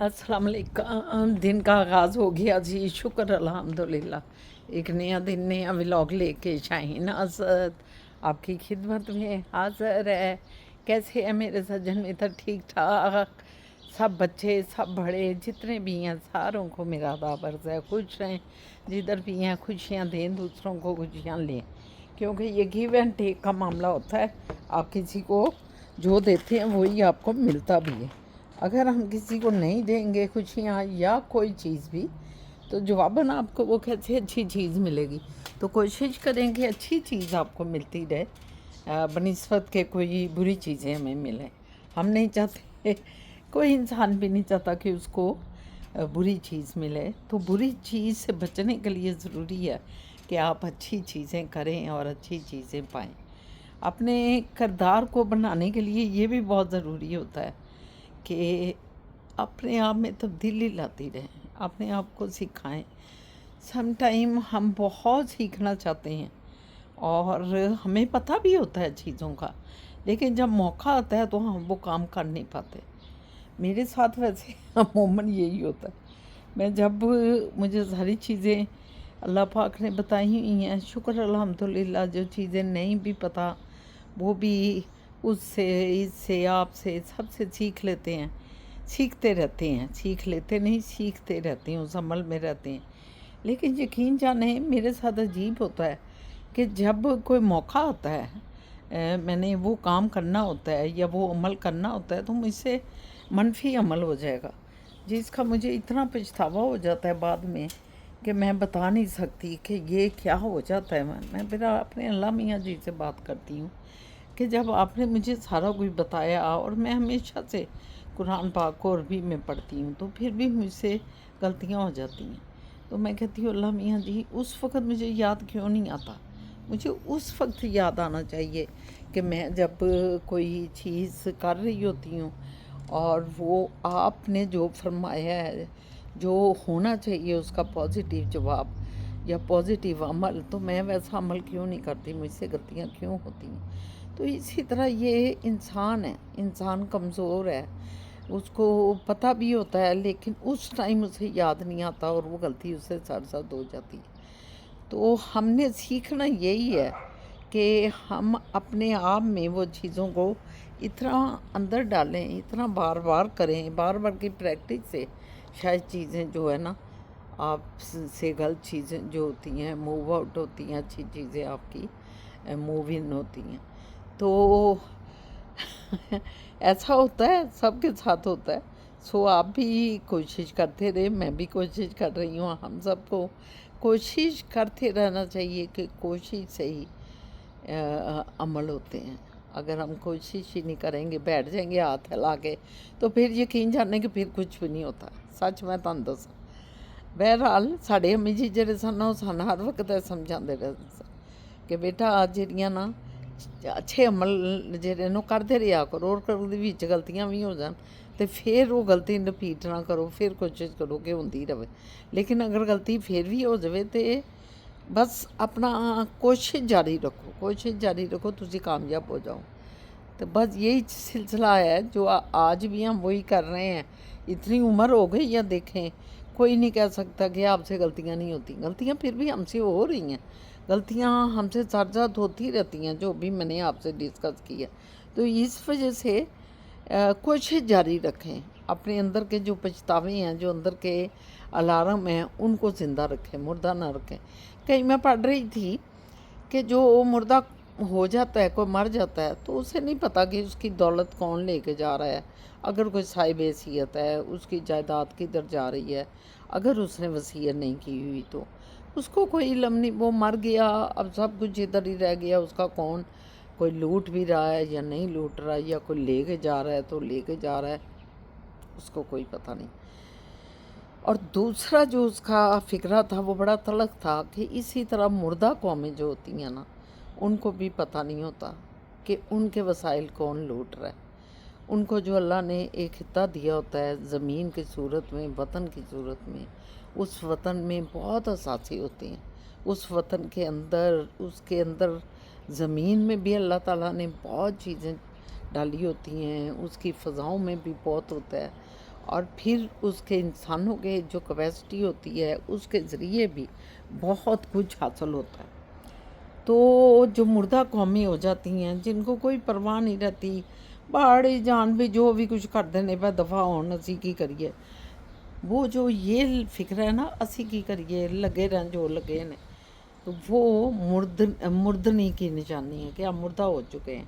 अस्सलाम वालेकुम। दिन का आगाज़ हो गया जी, शुक्र अल्हम्दुलिल्लाह। एक नया दिन नया व्लॉग लेके शाहीन आज़द आपकी खिदमत में हाज़िर है। कैसे है मेरे सज्जन मित्र? ठीक ठाक सब बच्चे सब बड़े जितने भी हैं सारों को मेरा आदाब अर्ज़ है। खुश रहें, जिधर भी हैं खुशियाँ दें, दूसरों को खुशियाँ लें, क्योंकि ये गिव एंड टेक का मामला होता है। आप किसी को जो देते हैं वही आपको मिलता भी है। अगर हम किसी को नहीं देंगे खुशियाँ या कोई चीज़ भी, तो जवाबन आपको वो कैसे अच्छी चीज़ मिलेगी। तो कोशिश करें कि अच्छी चीज़ आपको मिलती रहे बनिस्बत के कोई बुरी चीज़ें हमें मिलें। हम नहीं चाहते, कोई इंसान भी नहीं चाहता कि उसको बुरी चीज़ मिले। तो बुरी चीज़ से बचने के लिए ज़रूरी है कि आप अच्छी चीज़ें करें और अच्छी चीज़ें पाएँ। अपने किरदार को बनाने के लिए ये भी बहुत ज़रूरी होता है कि अपने आप में तब्दीली लाती रहें, अपने आप को सिखाएं। सम टाइम हम बहुत सीखना चाहते हैं और हमें पता भी होता है चीज़ों का, लेकिन जब मौका आता है तो हम वो काम कर नहीं पाते। मेरे साथ वैसे अमूमन यही होता है। मैं जब मुझे सारी चीज़ें अल्लाह पाक ने बताई हुई हैं, शुक्र अल्हम्दुलिल्लाह। जो चीज़ें नहीं भी पता वो भी उससे, इससे, आपसे, सबसे सीख लेते हैं, सीखते रहते हैं, सीख लेते नहीं सीखते रहते हैं, उस अमल में रहते हैं। लेकिन यकीन जाने मेरे साथ अजीब होता है कि जब कोई मौका आता है, मैंने वो काम करना होता है या वो अमल करना होता है, तो मुझसे मनफी अमल हो जाएगा, जिसका मुझे इतना पछतावा हो जाता है बाद में कि मैं बता नहीं सकती कि ये क्या हो जाता है। मैं फिर अपने अल्लाह मियाँ जी से बात करती हूँ कि जब आपने मुझे सारा कुछ बताया, और मैं हमेशा से कुरान पाक को अरबी में पढ़ती हूँ, तो फिर भी मुझसे गलतियाँ हो जाती हैं। तो मैं कहती हूँ अल्लाह मियाँ जी, उस वक़्त मुझे याद क्यों नहीं आता? मुझे उस वक्त याद आना चाहिए कि मैं जब कोई चीज़ कर रही होती हूँ और वो आपने जो फरमाया है, जो होना चाहिए उसका पॉजिटिव जवाब या पॉजिटिव अमल, तो मैं वैसा अमल क्यों नहीं करती? मुझसे गलतियाँ क्यों होती हैं? तो इसी तरह ये इंसान है, इंसान कमज़ोर है, उसको पता भी होता है लेकिन उस टाइम उसे याद नहीं आता और वो गलती उससे सर हो जाती है। तो हमने सीखना यही है कि हम अपने आप में वो चीज़ों को इतना अंदर डालें, इतना बार बार करें, बार बार की प्रैक्टिस से शायद चीज़ें जो है ना, आप से गलत चीज़ें जो होती हैं मूव आउट होती हैं, अच्छी चीज़ें आपकी मूव इन होती हैं। तो ऐसा होता है, सबके साथ होता है। सो आप भी कोशिश करते रहे, मैं भी कोशिश कर रही हूँ। हम सबको कोशिश करते रहना चाहिए कि कोशिश से ही अमल होते हैं। अगर हम कोशिश ही नहीं करेंगे, बैठ जाएंगे हाथ हिला के, तो फिर यकीन जाने कि फिर कुछ भी नहीं होता। सच मैं तुहानूं दसां, बहरहाल साढ़े अम्मी जी ਜਿਹੜੇ ਸਨ ਉਹ ਸਾਨੂੰ ਹਰ ਵਕਤ ਇਹ ਸਮਝਾਉਂਦੇ ਰਹਿੰਦੇ ਸਨ ਕਿ ਬੇਟਾ ਆ ਜਿਹੜੀਆਂ ਨਾ ਅੱਛੇ ਅਮਲ ਜਿਹੜੇ ਨੂੰ ਕਰਦੇ ਰਿਹਾ ਕਰੋ, ਔਰ ਉਹਦੇ ਵਿੱਚ ਗਲਤੀਆਂ ਵੀ ਹੋ ਜਾਣ ਤੇ ਫਿਰ ਉਹ ਗਲਤੀ ਰਿਪੀਟ ਨਾ ਕਰੋ, ਫਿਰ ਕੋਸ਼ਿਸ਼ ਕਰੋ ਕਿ ਹੁੰਦੀ ਰਹੇ। ਲੇਕਿਨ ਅਗਰ ਗਲਤੀ ਫਿਰ ਵੀ ਹੋ ਜਾਵੇ ਤੇ ਬਸ अपना कोशिश जारी रखो, कोशिश जारी रखो, तुझे कामयाब हो जाओ। तो बस यही सिलसिला है जो आज भी हम वही कर रहे हैं। इतनी उम्र हो गई या देखें, कोई नहीं कह सकता कि आपसे गलतियां नहीं होती। गलतियां फिर भी हमसे हो रही हैं, गलतियां हमसे साथ होती रहती हैं, जो भी मैंने आपसे डिस्कस किया। तो इस वजह से कोशिश जारी रखें, अपने अंदर के जो पछतावे हैं, जो अंदर के अलार्म हैं, उनको ज़िंदा रखें, मुर्दा ना रखें। कहीं मैं पढ़ रही थी कि जो मुर्दा हो जाता है, कोई मर जाता है, तो उसे नहीं पता कि उसकी दौलत कौन लेके जा रहा है। अगर कोई साहिब हैसियत है, उसकी जायदाद किधर जा रही है, अगर उसने वसीयत नहीं की हुई तो उसको कोई इल्म नहीं। वो मर गया, अब सब कुछ इधर ही रह गया। उसका कौन, कोई लूट भी रहा है या नहीं लूट रहा है, या कोई लेके जा रहा है तो लेके जा रहा है, उसको कोई पता नहीं। और दूसरा जो उसका फ़िक्रा था वो बड़ा तलख था कि इसी तरह मुर्दा कौमें जो होती हैं ना, उनको भी पता नहीं होता कि उनके वसाइल कौन लूट रहा है। उनको जो अल्लाह ने एक हिस्सा दिया होता है ज़मीन की सूरत में, वतन की सूरत में, उस वतन में बहुत असासी होते हैं। उस वतन के अंदर, उसके अंदर ज़मीन में भी अल्लाह ताला ने बहुत चीज़ें डाली होती हैं, उसकी फ़ज़ाओं में भी बहुत होता है, और फिर उसके इंसानों के जो कैपेसिटी होती है उसके ज़रिए भी बहुत कुछ हासिल होता है। तो जो मुर्दा कौमें हो जाती हैं, जिनको कोई परवाह नहीं रहती, बाड़ी जान भी जो भी कुछ कर देने पर दफ़ा होन असी की करिए, वो जो ये फिक्र है ना असी की करिए लगे रहें जो लगे ने, तो वो मुर्दनी की निशानी है कि आप मुर्दा हो चुके हैं।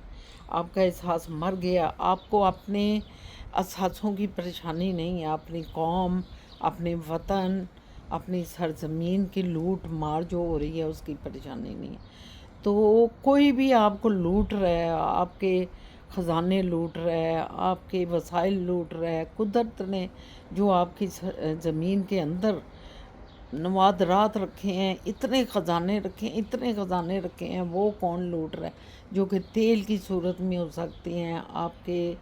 आपका एहसास मर गया, आपको अपने एहसासों की परेशानी नहीं है, अपनी कौम, अपने वतन, अपनी सरजमीन की लूट मार जो हो रही है उसकी परेशानी नहीं है। तो कोई भी आपको लूट रहा है, आपके ख़जाने लूट रहा है, आपके वसाइल लूट रहा है, कुदरत ने जो आपकी ज़मीन के अंदर नवादरात रखे हैं, इतने ख़जाने रखे हैं, इतने ख़जाने रखे हैं, वो कौन लूट रहा है, जो कि तेल की सूरत में हो सकते हैं, आपके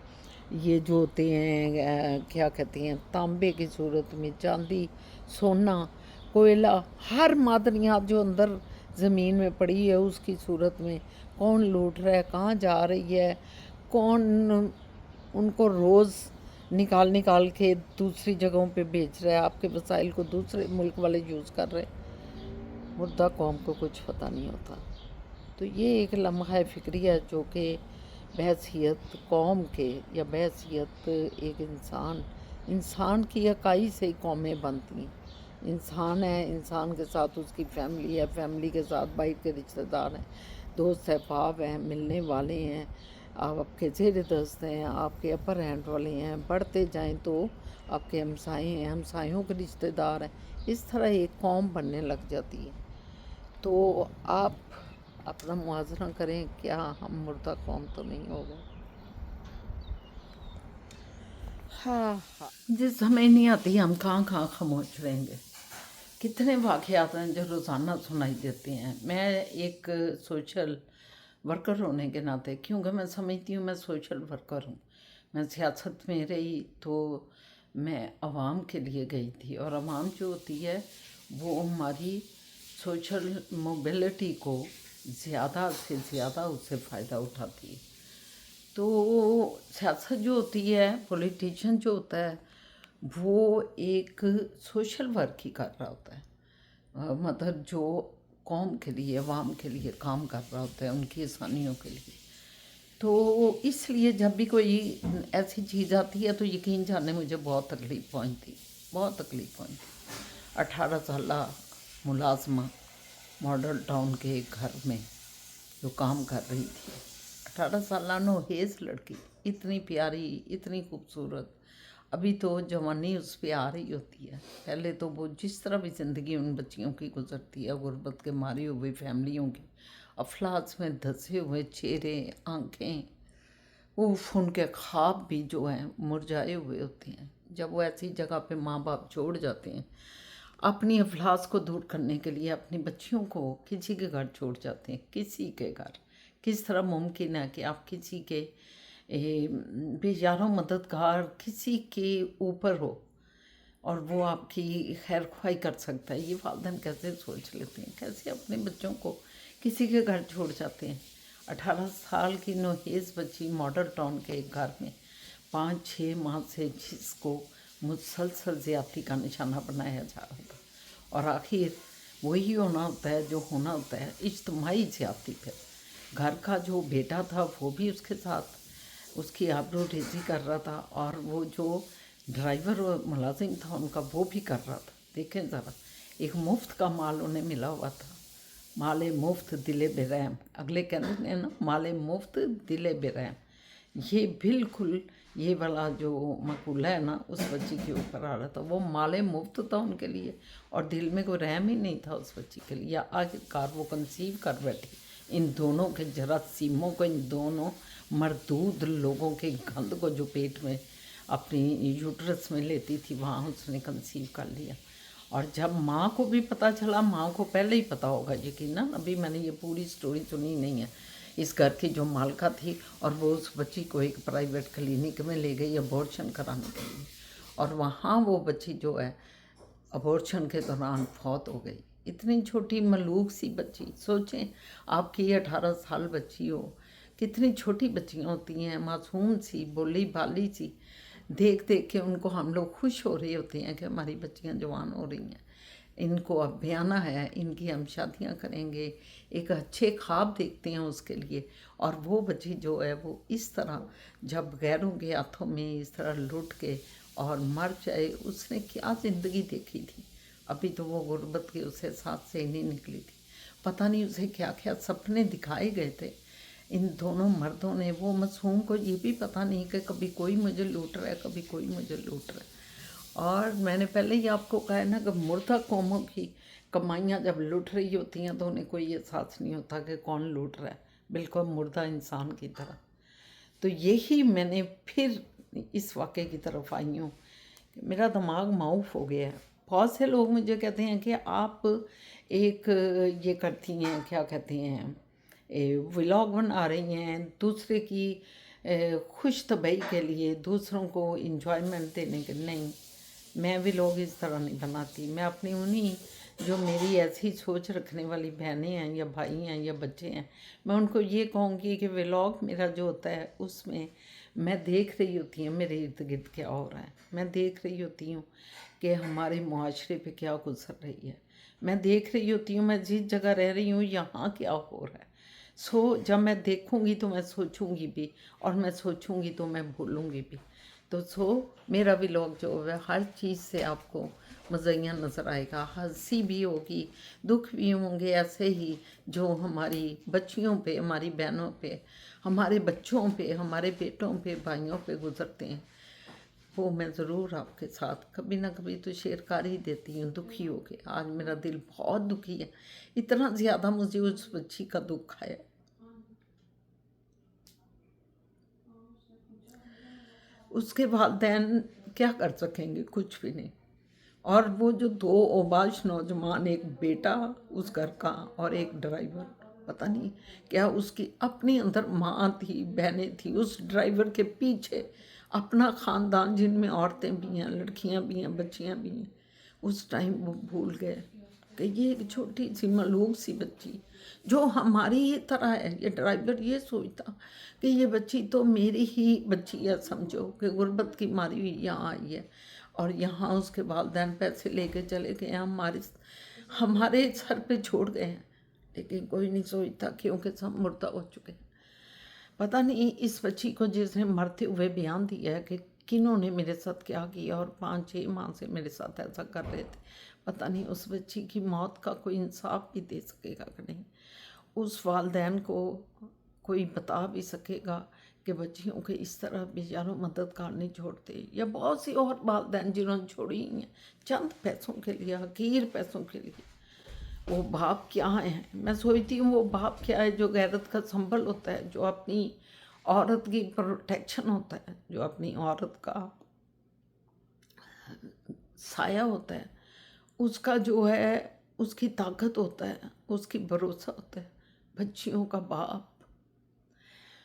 ये जो होते हैं क्या कहते हैं, तांबे की सूरत में, चांदी, सोना, कोयला, हर मादनियात जो अंदर ज़मीन में पड़ी है उसकी सूरत में कौन लूट रहा है, कहाँ जा रही है, कौन उनको रोज़ निकाल निकाल के दूसरी जगहों पे बेच रहा है, आपके वसाइल को दूसरे मुल्क वाले यूज़ कर रहे हैं। मुर्दा कौम को कुछ पता नहीं होता। तो ये एक लम्हा फ़िक्री है जो कि बहैसियत कौम के या बहैसियत एक इंसान की इकाई से ही कौमें बनती हैं। इंसान है, इंसान के साथ उसकी फैमिली है, फैमिली के साथ भाई के रिश्तेदार हैं, दोस्त अहबाब हैं, मिलने वाले हैं, आपके ज़ेर दस्त हैं, आपके अपर हैंड वाले हैं, बढ़ते जाएं तो आपके हमसाए हैं, हमसायों के रिश्तेदार हैं। इस तरह एक कौम बनने लग जाती है। तो आप अपना मुआवजा करें, क्या हम मुर्दा कौम तो नहीं हो गए? हाँ हाँ, जिस समय नहीं आती हम कहाँ कहाँ खामोश रहेंगे। कितने वाक़यात हैं जो रोज़ाना सुनाई देते हैं। मैं एक सोशल वर्कर होने के नाते, क्योंकि मैं समझती हूँ मैं सोशल वर्कर हूँ, मैं सियासत में रही तो मैं आवाम के लिए गई थी, और आवाम जो होती है वो हमारी सोशल मोबिलिटी को ज़्यादा से ज़्यादा उससे फ़ायदा उठाती है। तो सियासत जो होती है, पॉलिटिशियन जो होता है, वो एक सोशल वर्क ही कर रहा होता है। मतलब जो कौम के लिए, अवाम के लिए काम कर रहा होता है, उनकी आसानियों के लिए। तो इसलिए जब भी कोई ऐसी चीज़ आती है तो यकीन जाने मुझे बहुत तकलीफ़ पहुंचती, बहुत तकलीफ़ पहुंचती। 18 साल मुलाजमा मॉडल टाउन के एक घर में जो काम कर रही थी, 18 साल नोहेज़ लड़की, इतनी प्यारी, इतनी खूबसूरत। अभी तो जवानी उस पर आ रही होती है। पहले तो वो जिस तरह भी ज़िंदगी उन बच्चियों की गुजरती है, गुर्बत के मारी हुई फैमिलियों की, अफलास में धंसे हुए चेहरे, आँखें, उफ, उनके ख्वाब भी जो हैं मुरझाए हुए होते हैं। जब वो ऐसी जगह पे माँ बाप छोड़ जाते हैं, अपनी अफलास को दूर करने के लिए अपनी बच्चियों को किसी के घर छोड़ जाते हैं, किसी के घर। किस तरह मुमकिन है कि आप किसी के बेयारों मददगार किसी के ऊपर हो और वो आपकी खैर ख्वाही कर सकता है? ये वालिदैन कैसे सोच लेते हैं, कैसे अपने बच्चों को किसी के घर छोड़ जाते हैं? 18 साल की नोहेज़ बच्ची मॉडल टाउन के एक घर में 5-6 माह से जिसको मुसलसल ज़्यादती का निशाना बनाया जा रहा था, और आखिर वही होना होता है जो होना होता है, इज्तमाही ज़्यादती। फिर घर का जो बेटा था वो भी उसके साथ उसकी आबरूरेज़ी कर रहा था, और वो जो ड्राइवर और मुलाजिम था उनका वो भी कर रहा था। देखें ज़रा, एक मुफ्त का माल उन्हें मिला हुआ था। माले मुफ्त दिले बेरहम, अगले कहते हैं ना, माले मुफ्त दिले बेरहम। ये बिल्कुल ये वाला जो मकूला है ना उस बच्ची के ऊपर आ रहा था। वो माले मुफ्त था उनके लिए और दिल में कोई रहम ही नहीं था उस बच्ची के लिए। आखिरकार वो कंसीव कर बैठी, इन दोनों के जरासीमों को, इन दोनों मरदूद लोगों के गंद को जो पेट में अपनी यूट्रस में लेती थी, वहाँ उसने कंसीव कर लिया। और जब माँ को भी पता चला, माँ को पहले ही पता होगा यकीनन, अभी मैंने ये पूरी स्टोरी सुनी नहीं है, इस घर की जो मालका थी, और वो उस बच्ची को एक प्राइवेट क्लिनिक में ले गई अबॉर्शन कराने के लिए, और वहाँ वो बच्ची जो है अबॉर्शन के दौरान फौत हो गई। इतनी छोटी मलूक सी बच्ची, सोचें आपकी 18 साल बच्ची हो, कितनी छोटी बच्चियाँ होती हैं, मासूम सी, बोली भाली सी, देख देख के उनको हम लोग खुश हो रहे होते हैं कि हमारी बच्चियां जवान हो रही हैं, इनको अब ब्याना है, इनकी हम शादियां करेंगे, एक अच्छे ख्वाब देखते हैं उसके लिए। और वो बच्ची जो है वो इस तरह जब गैरों के हाथों में इस तरह लुट के और मर जाए, उसने क्या ज़िंदगी देखी थी। अभी तो वो गुर्बत के उसे साथ से ही नहीं निकली थी, पता नहीं उसे क्या क्या सपने दिखाए गए थे इन दोनों मर्दों ने। वो मासूम को ये भी पता नहीं कि कभी कोई मुझे लूट रहा है, कभी कोई मुझे लूट रहा है। और मैंने पहले ही आपको कहा है ना कि मुर्दा कौमों की कमाइयाँ जब लूट रही होती हैं तो उन्हें कोई एहसास नहीं होता कि कौन लूट रहा है, बिल्कुल मुर्दा इंसान की तरह। तो यही मैंने फिर इस वाक़े की तरफ आई हूँ कि मेरा दिमाग माउफ हो गया है। बहुत से लोग मुझे कहते हैं कि आप एक ये करती हैं, क्या कहते हैं, व्लॉग बना रही हैं दूसरे की खुश तबही के लिए, दूसरों को इंजॉयमेंट देने के। नहीं, मैं व्लॉग इस तरह नहीं बनाती। मैं अपनी उन्हीं जो मेरी ऐसी सोच रखने वाली बहनें हैं या भाई हैं या बच्चे हैं, मैं उनको ये कहूँगी कि व्लॉग मेरा जो होता है उसमें मैं देख रही होती हूँ मेरे इर्द गिर्द क्या हो रहा है, मैं देख रही होती हूँ कि हमारे मुआशरे पे क्या गुजर रही है, मैं देख रही होती हूँ मैं जिस जगह रह रही हूँ यहाँ क्या हो रहा है। जब मैं देखूँगी तो मैं सोचूँगी भी, और मैं सोचूँगी तो मैं भूलूँगी भी। तो मेरा व्लॉग जो है हर चीज़ से आपको मज़ेदार नज़र आएगा, हंसी भी होगी, दुख भी होंगे ऐसे ही जो हमारी बच्चियों पे, हमारी बहनों पे, हमारे बच्चों पे, हमारे बेटों पे, भाइयों पे गुजरते हैं, वो मैं ज़रूर आपके साथ कभी ना कभी तो शेयर कर ही देती हूँ। दुखी हो के आज मेरा दिल बहुत दुखी है, इतना ज़्यादा मुझे उस बच्ची का दुख है। उसके वालिदैन क्या कर सकेंगे, कुछ भी नहीं। और वो जो दो ओबाश नौजवान, एक बेटा उस घर का और एक ड्राइवर, पता नहीं क्या उसकी अपने अंदर माँ थी, बहनें थी, उस ड्राइवर के पीछे अपना ख़ानदान जिनमें औरतें भी हैं, लड़कियां भी हैं, बच्चियां भी हैं। उस टाइम वो भूल गए कि ये एक छोटी सी मालूम सी बच्ची जो हमारी ही तरह है। ये ड्राइवर ये सोचता कि ये बच्ची तो मेरी ही बच्ची है, समझो कि गुर्बत की मारी हुई यहाँ आई है और यहाँ उसके वालिदैन पैसे लेके चले गए, हमारे सर पे छोड़ गए हैं। लेकिन कोई नहीं सोचता क्योंकि सब मुर्दा हो चुके हैं। पता नहीं इस बच्ची को जिसने मरते हुए बयान दिया है कि किन्होंने मेरे साथ क्या किया और 5-6 माह से मेरे साथ ऐसा कर रहे थे, पता नहीं उस बच्ची की मौत का कोई इंसाफ भी दे सकेगा कि नहीं, उस वालिदैन को कोई बता भी सकेगा कि बच्चियों के इस तरह बेचारों मददगार नहीं छोड़ते। या बहुत सी और वालिदैन जिन्होंने छोड़ी हैं चंद पैसों के लिए, हकीर पैसों के लिए। वो बाप क्या है, मैं सोचती हूँ वो बाप क्या है जो गैरत का संबल होता है, जो अपनी औरत की प्रोटेक्शन होता है, जो अपनी औरत का साया होता है, उसका जो है उसकी ताकत होता है, उसकी भरोसा होता है। बच्चियों का बाप,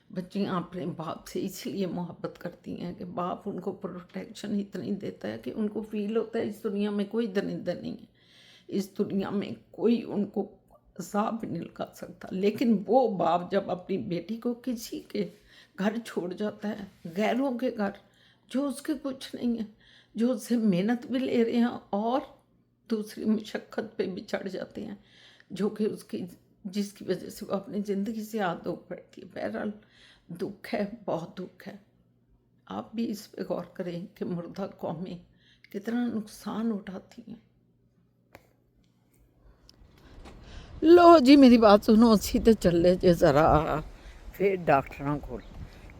बच्चियाँ अपने बाप से इसलिए मोहब्बत करती हैं कि बाप उनको प्रोटेक्शन इतनी देता है कि उनको फील होता है इस दुनिया में कोई दरिंदा नहीं है, इस दुनिया में कोई उनको अज़ाब नहीं लगा सकता। लेकिन वो बाप जब अपनी बेटी को किसी के घर छोड़ जाता है, गैरों के घर, जो उसके कुछ नहीं है, जो उससे मेहनत भी ले रहे हैं और दूसरी मुशक्क़त पे भी चढ़ जाते हैं, जो कि उसकी जिसकी वजह से वो अपनी ज़िंदगी से हाथ धो बैठती है। बहरहाल दुख है, बहुत दुख है। आप भी इस पे गौर करें कि मुर्दा कौमें कितना नुकसान उठाती हैं। लो जी मेरी बात सुनो, सीधे चले जे ज़रा फिर डॉक्टरां कोल,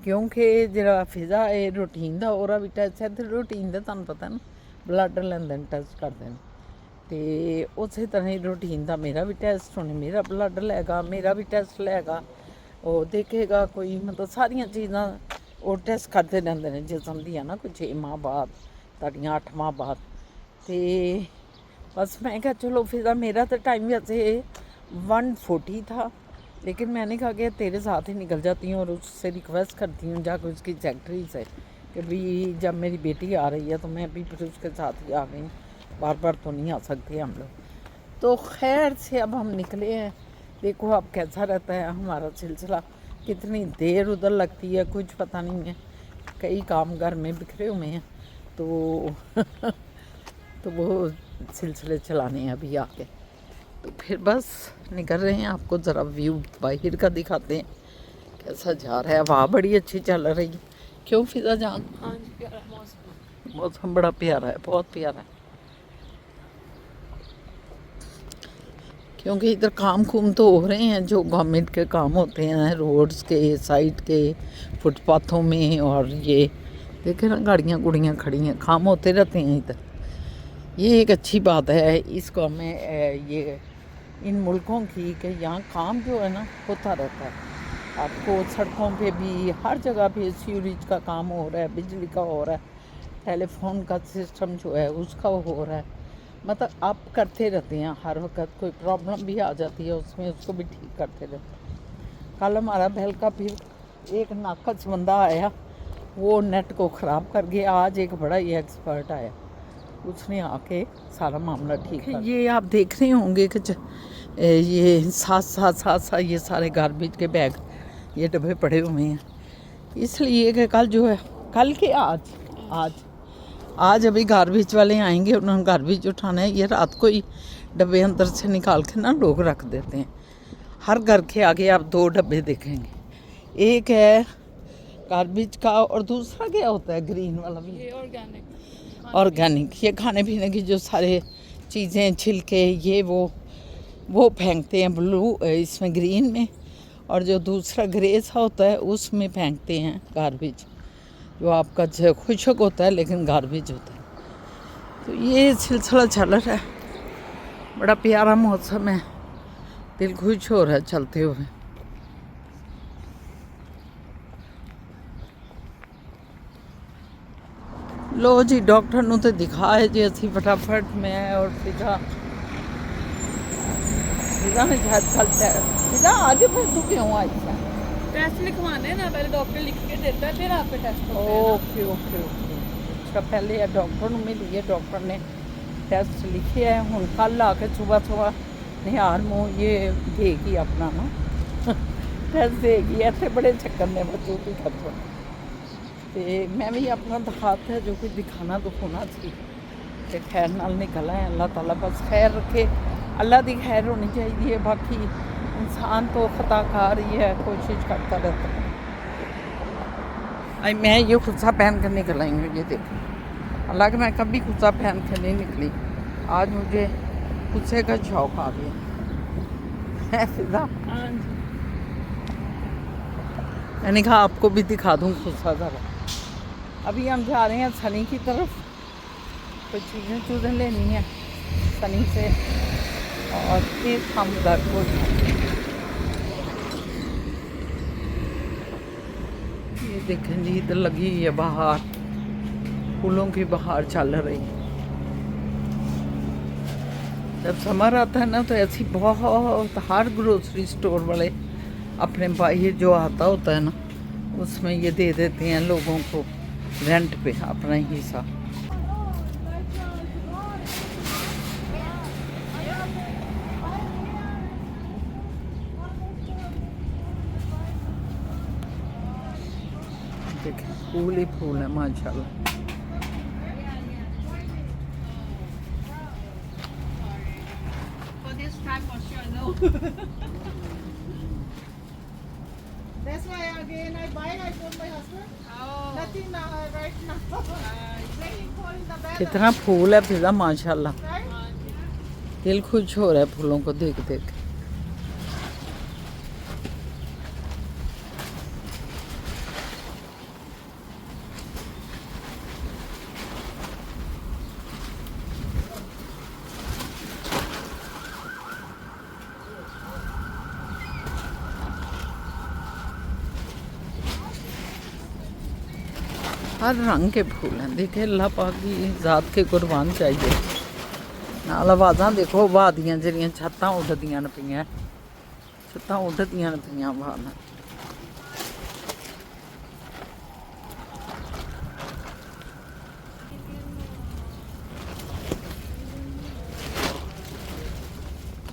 क्योंकि जरा फिजा है रूटीन का और भी टेस्ट है, तो रूटीन का तुहानूं पता ना ब्लड लैंदे टेस्ट करते हैं, तो उस तरह ही रूटीन का मेरा भी टेस्ट होने, मेरा ब्लड लेगा, मेरा भी टेस्ट लेगा, वो देखेगा कोई, मतलब सारिया चीज़ां वो टेस्ट करते रहते हैं जिसम दी ना, कोई 6 माह बाद, ताड़ियाँ 8 माह बाद। तो बस मैं कहा चलो फिर मेरा तो टाइम वैसे 140 था, लेकिन मैंने कहा कि तेरे साथ ही निकल जाती हूँ और उससे रिक्वेस्ट करती हूँ जाकर उसकी सेक्रेटरी से कि भी जब मेरी बेटी आ रही है तो मैं भी फिर उसके साथ ही आ गई, बार बार तो नहीं आ सकते हम लोग। तो खैर से अब हम निकले हैं, देखो अब कैसा रहता है हमारा सिलसिला, कितनी देर उधर लगती है कुछ पता नहीं है। कई काम घर में बिखरे हुए हैं, तो तो वो सिलसिले चलाने हैं अभी आके। तो फिर बस निकल रहे हैं, आपको ज़रा व्यू बाहर का दिखाते हैं कैसा जा रहा है। हवा बड़ी अच्छी चल रही है, क्यों फिजा जान? हाँ जी, प्यारा मौसम। मौसम बड़ा प्यारा है, बहुत प्यारा है। क्योंकि इधर काम कुम तो हो रहे हैं, जो गवर्नमेंट के काम होते हैं रोड्स के, साइड के, फुटपाथों में, और ये देखे ना गाड़ियाँ गुड़ियाँ खड़ी हैं, काम होते रहते हैं इधर। ये एक अच्छी बात है इस गाँव में, ये इन मुल्कों की, कि यहाँ काम जो है ना होता रहता है। आपको सड़कों पे भी हर जगह पे सीवरेज का काम हो रहा है, बिजली का हो रहा है, टेलीफोन का सिस्टम जो है उसका हो रहा है। मतलब आप करते रहते हैं हर वक्त, कोई प्रॉब्लम भी आ जाती है उसमें, उसको भी ठीक करते रहते हैं। कल हमारा बहल का फिर एक नाकस बंदा आया, वो नेट को ख़राब कर गया। आज एक बड़ा ही एक्सपर्ट आया, उसने आके सारा मामला ठीक कर। ये आप देख रहे होंगे कि ये साथ ये सारे गार्बेज के बैग, ये डब्बे पड़े हुए हैं, इसलिए कि कल जो है, कल के आज अभी गार्बेज वाले आएंगे, उन्होंने गार्बेज उठाना है। ये रात को ही डब्बे अंदर से निकाल के ना लोग रख देते हैं। हर घर के आगे आप 2 डब्बे देखेंगे, एक है गार्बेज का और दूसरा क्या होता है ग्रीन वाला भी, ये ऑर्गेनिक। ये खाने पीने की जो सारे चीज़ें, छिलके, ये वो फेंकते हैं ब्लू, इसमें ग्रीन में, और जो दूसरा ग्रे सा होता है उसमें फेंकते हैं गार्बेज, जो आपका खुशक होता है लेकिन गार्बेज होता है। तो ये सिलसिला चल रहा है, बड़ा प्यारा मौसम है, दिल खुश हो रहा है चलते हुए। लो जी, डॉक्टर ਨੂੰ तो दिखाए जी ਅਸੀਂ फटाफट। मैं और फिजा ने शायद कल फिजा आज फिर तू क्यों आई है? टेस्ट लिखवाने ना, पहले डॉक्टर लिख के देता है, फिर आप पे टेस्ट होते हैं। Okay okay okay. अच्छा, पहले डॉक्टर ਨੂੰ मिली है, डॉक्टर ने टेस्ट लिखे है। हूँ कल आके सुबह निहार मुँह ये देगी अपना ना टेस्ट देगी। ऐसे बड़े चक्कर ने बच्चों की खर्चों। तो मैं भी अपना दिखाता है जो कुछ दिखाना तो होना सी, तो खैर नाल निकल है। अल्लाह ताला बस खैर रखे, अल्लाह की खैर होनी चाहिए। बाकी इंसान तो खताकार ही है, कोशिश करता रहता है। मैं ये खुस्सा पहन कर निकल आई हूँ, ये देखो। हालांकि मैं कभी खुस्सा पहन कर नहीं निकली, आज मुझे खुस्से का शौक आ गया। फिजा, मैंने कहा आपको भी दिखा दूँ खुस्सा ज़रा। अभी हम जा रहे हैं सनी की तरफ, कुछ चीज़ें लेनी है सनी से, और फिर हम घर को ये देखें जी, इधर लगी है बाहर, फूलों की बहार चल रही है। जब समर आता है ना तो ऐसी बहुत, हर ग्रोसरी स्टोर वाले अपने बाहर जो आता होता है ना उसमें ये दे देते हैं लोगों को रेंट पे अपना हिस्सा। देखिए फूल ही फूल है माशाल्लाह। That's why again I buy. I told my husband. Nothing right now. Waiting for in the bed. कितना फूल है फिजा माशाल्लाह, Right? दिल खुश हो रहा है फूलों को देख देख। हर रंग के फूल हैं, देखे अल्लाह पाक की ज़ात के कुर्बान चाहिए। नाल आवाज़ां देखो हवा दियां, जेह्ड़ियां छत्तां उड्डदियां न पियां, छत्तां उड्डदियां न पियां हवा नाल।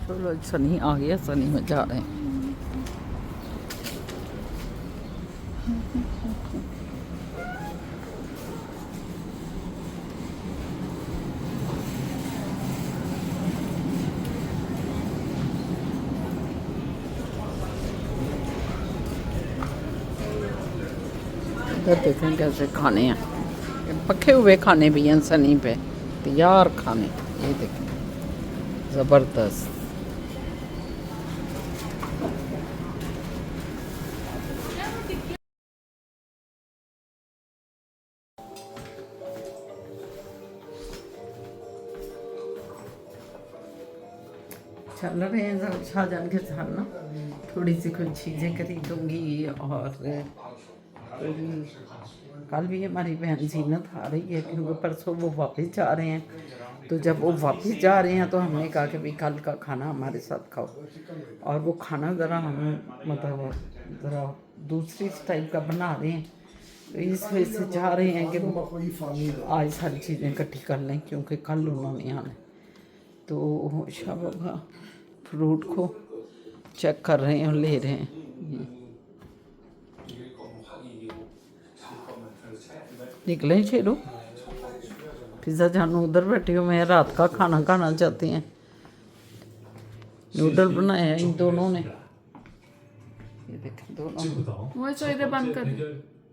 चलो सनी आ गया, सनी में जा रहे हैं। इधर देखें कैसे खाने हैं, पके हुए खाने भी हैं सनी पे, तैयार खाने। ये देखें ज़बरदस्त। चल रहे हैं जरा शाहजहान के साथ ना, थोड़ी सी कुछ चीज़ें खरीदूँगी। और कल भी हमारी बहन जीनत आ रही है, क्योंकि परसों वो वापस जा रहे हैं। तो जब वो वापस जा रहे हैं तो हमने कहा कि भाई कल का खाना हमारे साथ खाओ। और वो खाना ज़रा हम मतलब ज़रा दूसरी स्टाइल का बना रहे हैं, तो इस वजह से चाह रहे हैं कि आज सारी चीज़ें इकट्ठी कर लें, क्योंकि कल उन्होंने आना है। तो शाबाबा फ्रूट को चेक कर रहे हैं और ले रहे हैं। निकले शेरू, पिज़्ज़ा जानू उधर बैठे हो, मैं रात का खाना खाना चाहते हैं। नूडल बनाए हैं इन दोनों ने, ये देखें दोनों। वो इधर बंद कर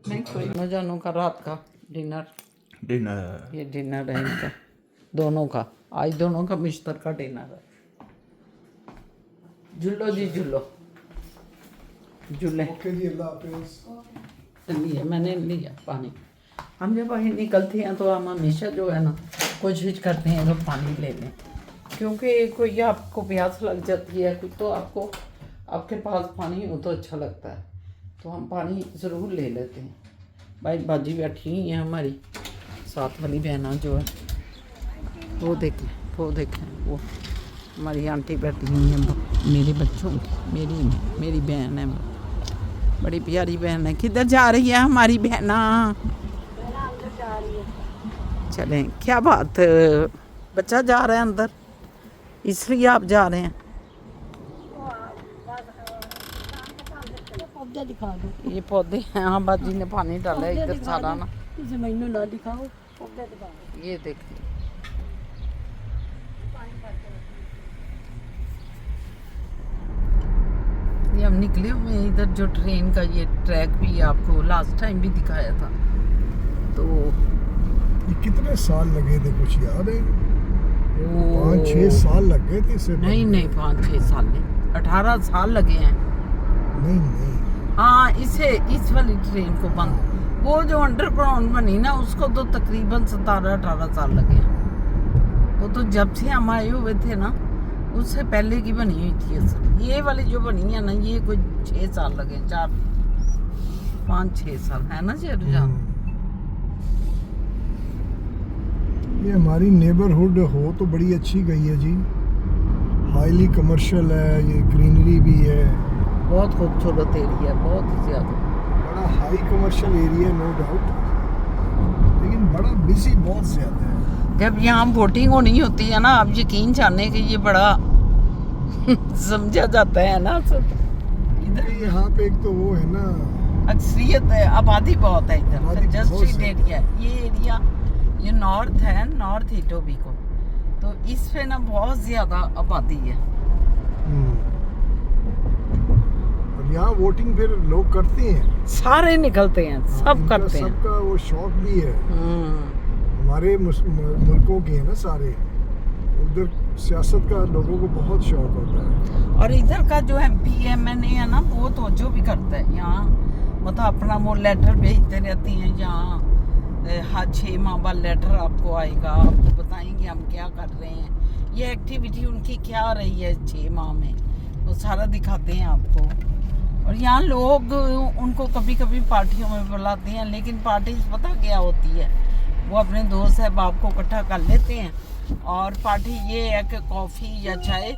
नहीं कोई जानू का रात का डिनर, ये डिनर है इनका दोनों का। आज दोनों का मिश्तर का डिनर है। जुल्लो जी जुल्लो, जुल्ले लिए मैंने लिया पानी। हम जब बाहर निकलते हैं तो हम हमेशा जो है ना कोशिश करते हैं कि पानी ले लें, क्योंकि कोई आपको प्यास लग जाती है कुछ, तो आपको आपके पास पानी हो तो अच्छा लगता है, तो हम पानी ज़रूर ले लेते हैं। भाई बाजी बैठी हुई है हमारी साथ वाली बहना जो है, वो देखें वो हमारी आंटी बैठी हुई है मेरे बच्चों की, मेरी बहन है, बड़ी प्यारी बहन है। किधर जा रही है हमारी बहना? चलें, क्या बात, बच्चा जा रहा है अंदर इसलिए आप जा रहे हैं? पौधे दिखा दो, ये पौधे हैं, हाँ बाजी ने पानी डाला है इधर सारा ना। इसे मैनू ना दिखाओ, पौधे दिखाओ। ये देखिए ये हम निकले हुए हैं इधर, जो ट्रेन का ये ट्रैक भी आपको लास्ट टाइम भी दिखाया था। तो ये कितने साल लगे थे कुछ याद है? 5-6 साल लग गए थे इसे। नहीं 5-6 साल नहीं, 18 साल लगे हैं। नहीं हाँ इस वाली ट्रेन को बंद, वो जो अंडरग्राउंड बनी ना उसको तो तकरीबन 17-18 साल लगे हैं। वो तो जब से हम आए हुए थे ना उससे पहले की बनी हुई थी असल। ये वाली जो बनी है ना ये कोई 6 साल लगे, 4-5-6 साल है ना शेरुजान। ये हमारी नेबरहुड हो तो बड़ी अच्छी गई है जी, हाईली कमर्शियल है, ये ग्रीनरी भी है, बहुत खूबसूरत एरिया, बहुत ज़्यादा बड़ा high commercial area no doubt, लेकिन बड़ा बिजी बहुत ज़्यादा है। जब यहाँ वोटिंग होनी होती है ना, आप यकीन जाने कि ये बड़ा समझा जाता है ना इधर यहाँ पे एक तो वो है ना, अक्सरियत है, आबादी बहुत है इधर, आबादी बहुत कंजस्टेड है। एरिया ये एरिया, ये नॉर्थ है, नॉर्थ इटोबिको, तो इस पे ना बहुत ज़्यादा आबादी है। और यहाँ वोटिंग फिर लोग करते हैं, सारे निकलते हैं, सब इनका करते हैं। सबका वो शौक भी है। हमारे मुल्कों के हैं ना सारे, उधर सियासत का लोगों को बहुत शौक होता है। और इधर का जो MPMNA है ना वो तो जो भी करता है यहाँ, मतलब अपना वो लेटर भेजते रहती हैं यहाँ, हर 6 माह बाद लेटर आपको आएगा, आपको बताएंगे हम क्या कर रहे हैं, ये एक्टिविटी उनकी क्या रही है 6 माह में, वो सारा दिखाते हैं आपको। और यहाँ लोग उनको कभी कभी पार्टियों में बुलाते हैं, लेकिन पार्टी पता क्या होती है, वो अपने दोस्त अहबाब को इकट्ठा कर लेते हैं, और पार्टी ये है कि कॉफ़ी या चाय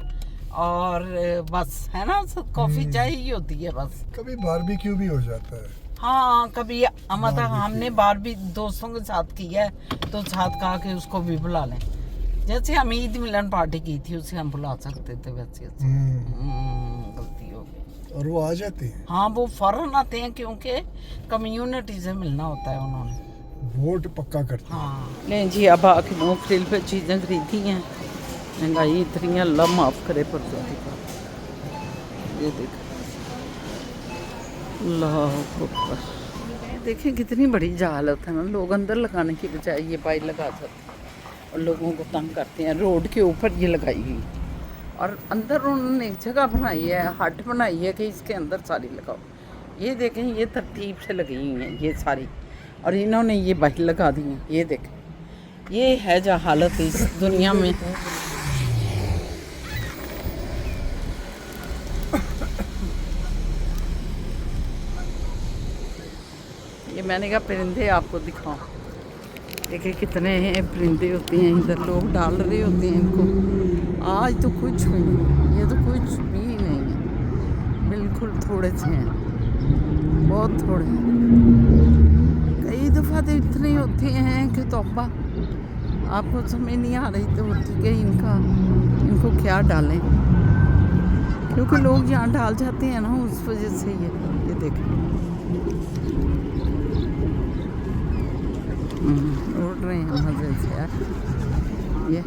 और बस, है ना, कॉफ़ी चाय ही होती है बस। कभी बारबेक्यू भी हो जाता है। हाँ कभी मतलब हमने बार भी दोस्तों के साथ किया है, तो साथ कहा कि उसको भी बुला लें, जैसे हम ईद मिलन पार्टी की थी उसे हम बुला सकते थे, वैसे गलती हो गई। और वो आ जाते हैं, हाँ वो फ़ौरन आते हैं, क्योंकि कम्युनिटी से मिलना होता है उन्होंने, वोट पक्का करते हैं। हाँ लें जी, अब आके मुफ्तिल पे चीज़ें खरीदी हैं, महंगाई इतनी है, अल्लाह माफ़ करे पर ये देख, अल्लाह अकबर। देखें कितनी बड़ी जहालत है ना, लोग अंदर लगाने की बजाय ये बाइक लगा सकते हैं और लोगों को तंग करते हैं। रोड के ऊपर ये लगाई हुई और अंदर उन्होंने एक जगह बनाई है, हट बनाई है कि इसके अंदर सारी लगाओ। ये देखें ये तरतीब से लगी हुई हैं ये सारी, और इन्होंने ये बाइक लगा दी हैं। ये देखें, ये है जहालत इस दुनिया में। ये मैंने कहा परिंदे आपको दिखाओ, देखिए कितने परिंदे होते हैं इधर, लोग डाल रहे होते हैं इनको। आज तो कुछ भी नहीं, ये तो कुछ भी नहीं है, बिल्कुल थोड़े से हैं, बहुत थोड़े हैं। कई दफ़ा तो इतने होते हैं कि तौबा, आपको समझ नहीं आ रही तो होती कि इनको क्या डालें, क्योंकि लोग यहाँ डाल जाते हैं ना, उस वजह से ये देखें उड़ रहे हैं मज़े से यार। ये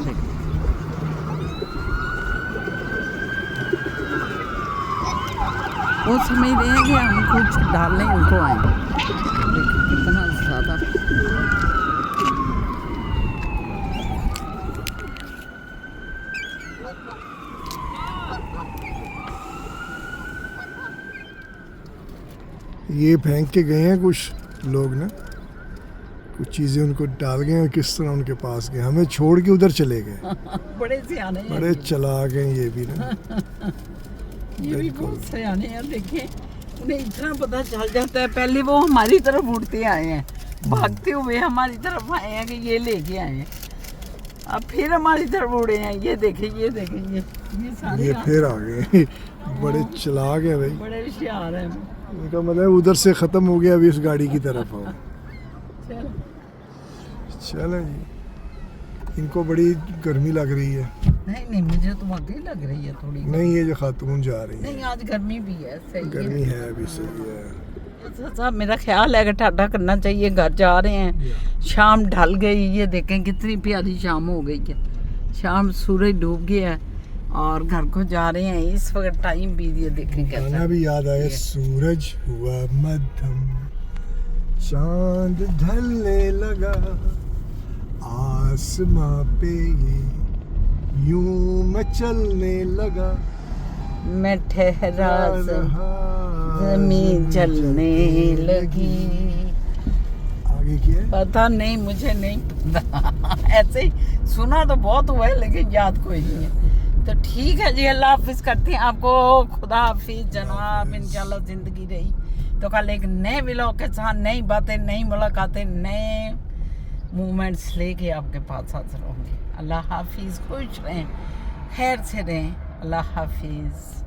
देखिए, वो समझ रहे हैं कि हम कुछ डालने उनको आए। देखिए कितना ज़्यादा। ये फेंक के गए हैं कुछ लोग ना, कुछ चीज़ें उनको डाल गए और किस तरह उनके पास गए, हमें छोड़ के उधर चले गए। बड़े सियाने हैं, बड़े चलाक हैं ये भी ना। ये भी बहुत सियाने हैं। देखिए उन्हें इतना पता चल जाता है, पहले वो हमारी तरफ उड़ते आए हैं, भागते हुए हमारी तरफ आए हैं कि ये लेके आए हैं, अब फिर हमारी तरफ उड़े हैं। ये देखें ये सारे ये फिर आ गए। बड़े चलाक हैं भाई, बड़े होशियार हैं। इनका मतलब उधर से ख़त्म हो गया, अभी इस गाड़ी की तरफ आओ। चलो चलो जी, इनको बड़ी गर्मी लग रही है। नहीं मुझे तो वाकई लग रही है थोड़ी। नहीं ये जो खातून जा रही है, नहीं आज गर्मी भी है, सही गर्मी है अभी, सही है। साहब मेरा ख्याल है कि टाटा करना चाहिए, घर जा रहे हैं, शाम ढल गई। ये देखें कितनी प्यारी शाम हो गई है, शाम सूरज डूब गया है और घर को जा रहे हैं इस वक्त। टाइम भी ये देखें कैसा गाना भी याद आया, सूरज हुआ मध्यम, चांद ढलने लगा, आसमां पे ये यूं मचलने लगा, मैं ठहरा ज़मीन चलने लगी। आगे क्या है? पता नहीं, मुझे नहीं पता। ऐसे ही सुना तो बहुत हुआ है लेकिन याद कोई नहीं है। तो ठीक है जी, अल्लाह हाफिज़ करते हैं आपको। खुदा हाफिज़ जनाब, इंशाल्लाह ज़िंदगी रही तो कल एक नए व्लॉग के साथ नई बातें, नई मुलाकातें, नए मूवमेंट्स लेके आपके पास हाजिर होंगे। अल्लाह हाफिज़, खुश रहें, खैर से रहें। अल्लाह हाफिज़।